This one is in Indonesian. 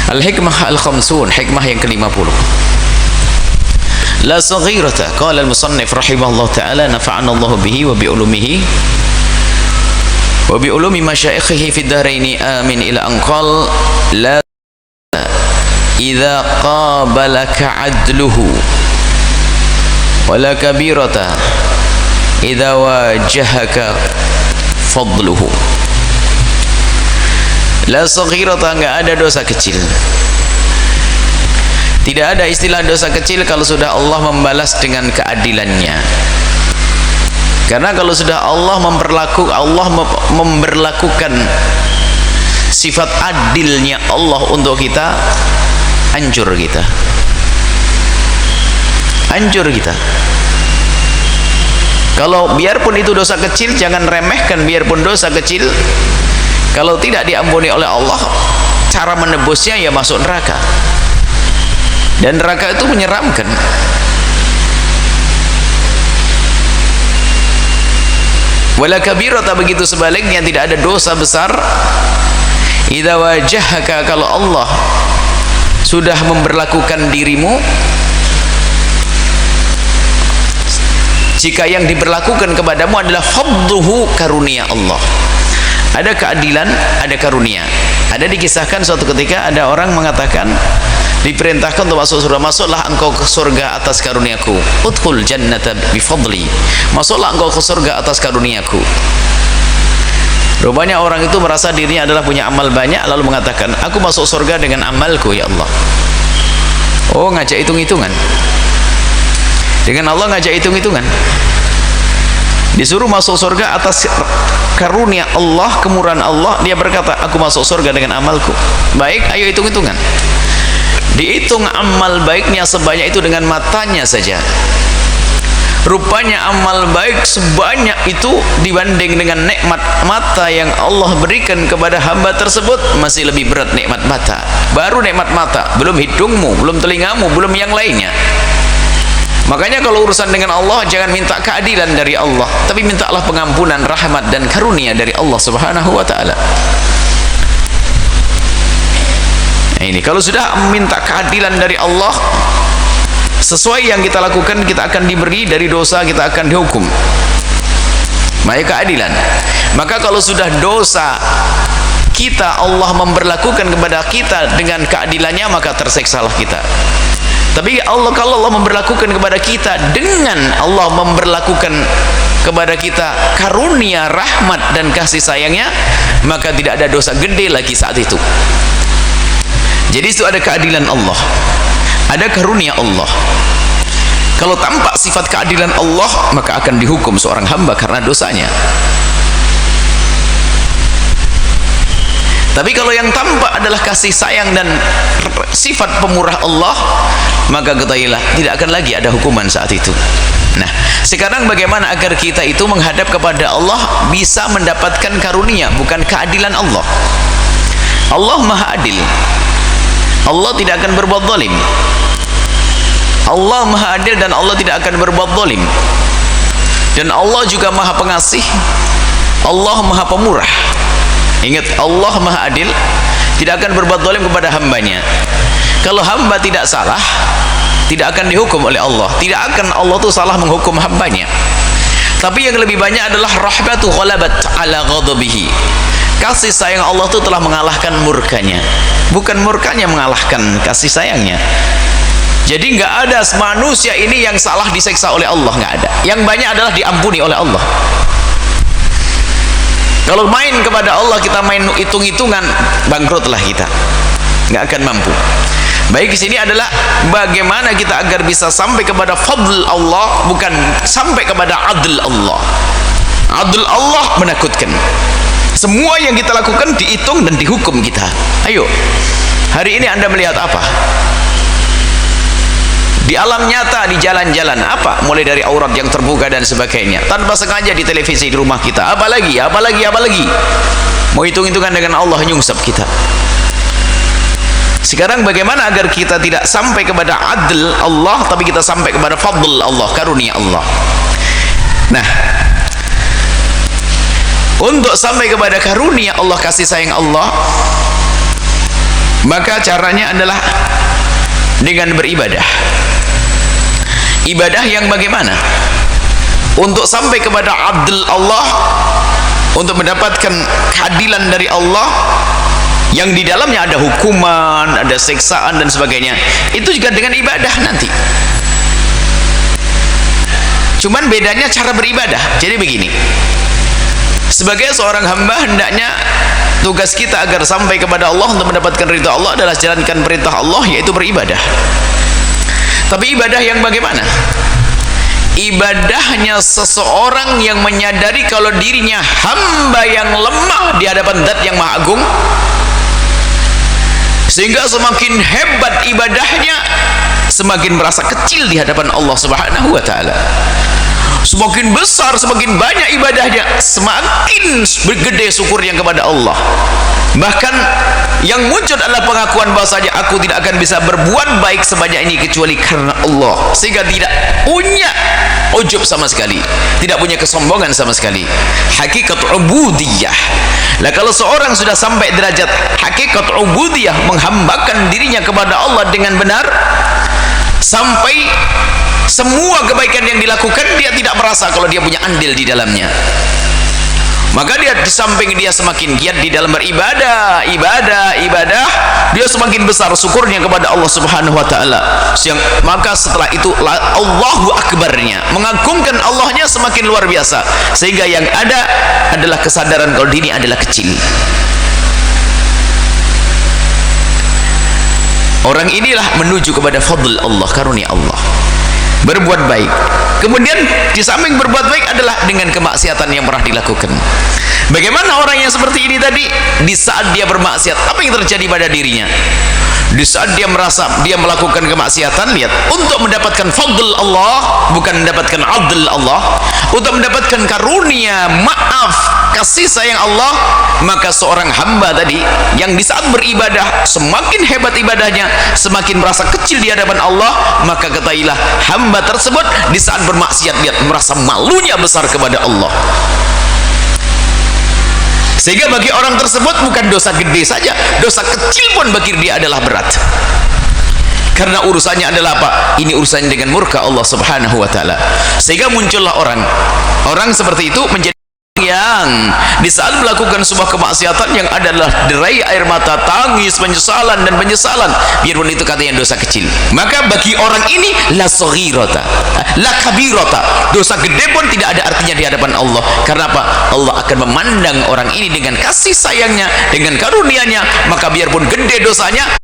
Al-hikmah al-khamsun, hikmah yang ke-50. La saghirata, qala al-musannif rahimahullah ta'ala, nafa'ana Allah bihi wa bi ulumihi wa bi ulumi masyaikhihi fid dharaini amin, ila anqal la idza qabalaka adluhu wa la kabirata idza wajahaka fadluhu. La saghirata, enggak ada dosa kecil. Tidak ada istilah dosa kecil kalau sudah Allah membalas dengan keadilannya. Karena kalau sudah Allah memberlakukan sifat adilnya Allah untuk kita, hancur kita. Hancur kita. Kalau biarpun itu dosa kecil, jangan remehkan biarpun dosa kecil. Kalau tidak diampuni oleh Allah, cara menebusnya ya masuk neraka. Dan neraka itu menyeramkan. Wala kabirata, begitu sebaliknya, tidak ada dosa besar. Idza wajahaka, kalau Allah sudah memberlakukan dirimu, jika yang diberlakukan kepadamu adalah fadluhu, karunia Allah. Ada keadilan, ada karunia. Ada dikisahkan suatu ketika ada orang mengatakan, diperintahkan untuk masuk surga, masuklah engkau ke surga atas karuniaku. Udkhul jannata bifadli, masuklah engkau ke surga atas karuniaku. Rupanya orang itu merasa dirinya adalah punya amal banyak, lalu mengatakan, aku masuk surga dengan amalku ya Allah. Oh, ngajak hitung-hitungan. Dengan Allah ngajak hitung-hitungan. Disuruh masuk surga atas karunia Allah, kemurahan Allah, dia berkata, aku masuk surga dengan amalku. Baik, ayo hitung-hitungan. Dihitung amal baiknya sebanyak itu dengan matanya saja. Rupanya amal baik sebanyak itu dibanding dengan nikmat mata yang Allah berikan kepada hamba tersebut, masih lebih berat nikmat mata. Baru nikmat mata, belum hidungmu, belum telingamu, belum yang lainnya. Makanya kalau urusan dengan Allah, jangan minta keadilan dari Allah, tapi mintalah pengampunan, rahmat dan karunia dari Allah Subhanahu wa ta'ala. Nah, ini kalau sudah minta keadilan dari Allah, sesuai yang kita lakukan kita akan diberi, dari dosa kita akan dihukum. Maka keadilan. Maka kalau sudah dosa kita Allah memberlakukan kepada kita dengan keadilannya, maka tersiksalah kita. Tapi Allah, kalau Allah memberlakukan kepada kita dengan Allah memberlakukan kepada kita karunia, rahmat dan kasih sayangnya, maka tidak ada dosa gede lagi saat itu. Jadi itu ada keadilan Allah, ada karunia Allah. Kalau tampak sifat keadilan Allah, maka akan dihukum seorang hamba karena dosanya. Tapi kalau yang tampak adalah kasih sayang dan sifat pemurah Allah, maka ketahuilah tidak akan lagi ada hukuman saat itu. Nah, sekarang bagaimana agar kita itu menghadap kepada Allah bisa mendapatkan karunia, bukan keadilan Allah. Allah Maha Adil. Allah tidak akan berbuat zalim. Allah Maha Adil dan Allah tidak akan berbuat zalim. Dan Allah juga Maha Pengasih. Allah Maha Pemurah. Ingat, Allah Maha Adil, tidak akan berbuat zalim kepada hambanya. Kalau hamba tidak salah, tidak akan dihukum oleh Allah. Tidak akan Allah itu salah menghukum hambanya. Tapi yang lebih banyak adalah rahmatu ghalabat ala ghadabihi. Kasih sayang Allah itu telah mengalahkan murkanya. Bukan murkanya mengalahkan kasih sayangnya. Jadi nggak ada manusia ini yang salah diseksa oleh Allah, nggak ada. Yang banyak adalah diampuni oleh Allah. Kalau main kepada Allah, kita main hitung-hitungan, bangkrutlah kita, nggak akan mampu. Baik, di sini adalah bagaimana kita agar bisa sampai kepada fadl Allah, bukan sampai kepada adl Allah. Adl Allah menakutkan. Semua yang kita lakukan dihitung dan dihukum kita. Ayo, hari ini Anda melihat apa? Di alam nyata, di jalan-jalan, apa? Mulai dari aurat yang terbuka dan sebagainya, tanpa sengaja di televisi di rumah kita. Apalagi? Mau hitung-hitungan dengan Allah, nyungsep kita. Sekarang bagaimana agar kita tidak sampai kepada adl Allah, tapi kita sampai kepada fadl Allah, karunia Allah. Nah, untuk sampai kepada karunia Allah, kasih sayang Allah, Maka caranya adalah dengan beribadah. Ibadah yang bagaimana? Untuk sampai kepada adl Allah, untuk mendapatkan keadilan dari Allah yang di dalamnya ada hukuman, ada siksaan dan sebagainya, itu juga dengan ibadah nanti. Cuman bedanya cara beribadah. Jadi begini, sebagai seorang hamba hendaknya tugas kita agar sampai kepada Allah untuk mendapatkan ridha Allah adalah jalankan perintah Allah, yaitu beribadah. Tapi ibadah yang bagaimana? Ibadahnya seseorang yang menyadari kalau dirinya hamba yang lemah di hadapan Zat yang Maha Agung, sehingga semakin hebat ibadahnya, semakin merasa kecil di hadapan Allah Subhanahu wa taala. Semakin besar, semakin banyak ibadahnya, semakin gede syukurnya kepada Allah. Bahkan yang muncul adalah pengakuan bahwasanya aku tidak akan bisa berbuat baik sebanyak ini kecuali karena Allah, sehingga tidak punya ujub sama sekali, tidak punya kesombongan sama sekali. Hakikat ubudiyah. Lah kalau seorang sudah sampai derajat hakikat ubudiyah, menghambakan dirinya kepada Allah dengan benar, sampai semua kebaikan yang dilakukan dia tidak merasa kalau dia punya andil di dalamnya, maka dia di samping dia semakin giat di dalam beribadah, ibadah, dia semakin besar syukurnya kepada Allah Subhanahu wa taala. Maka setelah itu Allahu akbarnya, mengagungkan Allahnya semakin luar biasa, sehingga yang ada adalah kesadaran kalau diri adalah kecil. Orang inilah menuju kepada fadl Allah, karunia Allah, berbuat baik. Kemudian di samping berbuat baik adalah dengan kemaksiatan yang pernah dilakukan. Bagaimana orang yang seperti ini tadi? Di saat dia bermaksiat, apa yang terjadi pada dirinya? Di saat dia merasa dia melakukan kemaksiatan, lihat, untuk mendapatkan fadl Allah, bukan mendapatkan adl Allah, untuk mendapatkan karunia, maaf, kasih sayang Allah, maka seorang hamba tadi yang di saat beribadah semakin hebat ibadahnya, semakin merasa kecil di hadapan Allah, maka ketahuilah hamba tersebut di saat bermaksiat lihat merasa malunya besar kepada Allah. Sehingga bagi orang tersebut bukan dosa gede saja, dosa kecil pun bagi dia adalah berat. Karena urusannya adalah apa? Ini urusannya dengan murka Allah Subhanahu wa taala. Sehingga muncullah orang seperti itu menjadi yang di saat melakukan sebuah kemaksiatan yang adalah derai air mata, tangis, penyesalan dan penyesalan, biarpun itu katanya dosa kecil, maka bagi orang ini la saghirata la kabirata, dosa gede pun tidak ada artinya di hadapan Allah. Karena apa? Allah akan memandang orang ini dengan kasih sayangnya, dengan karunia-Nya, maka biarpun gede dosanya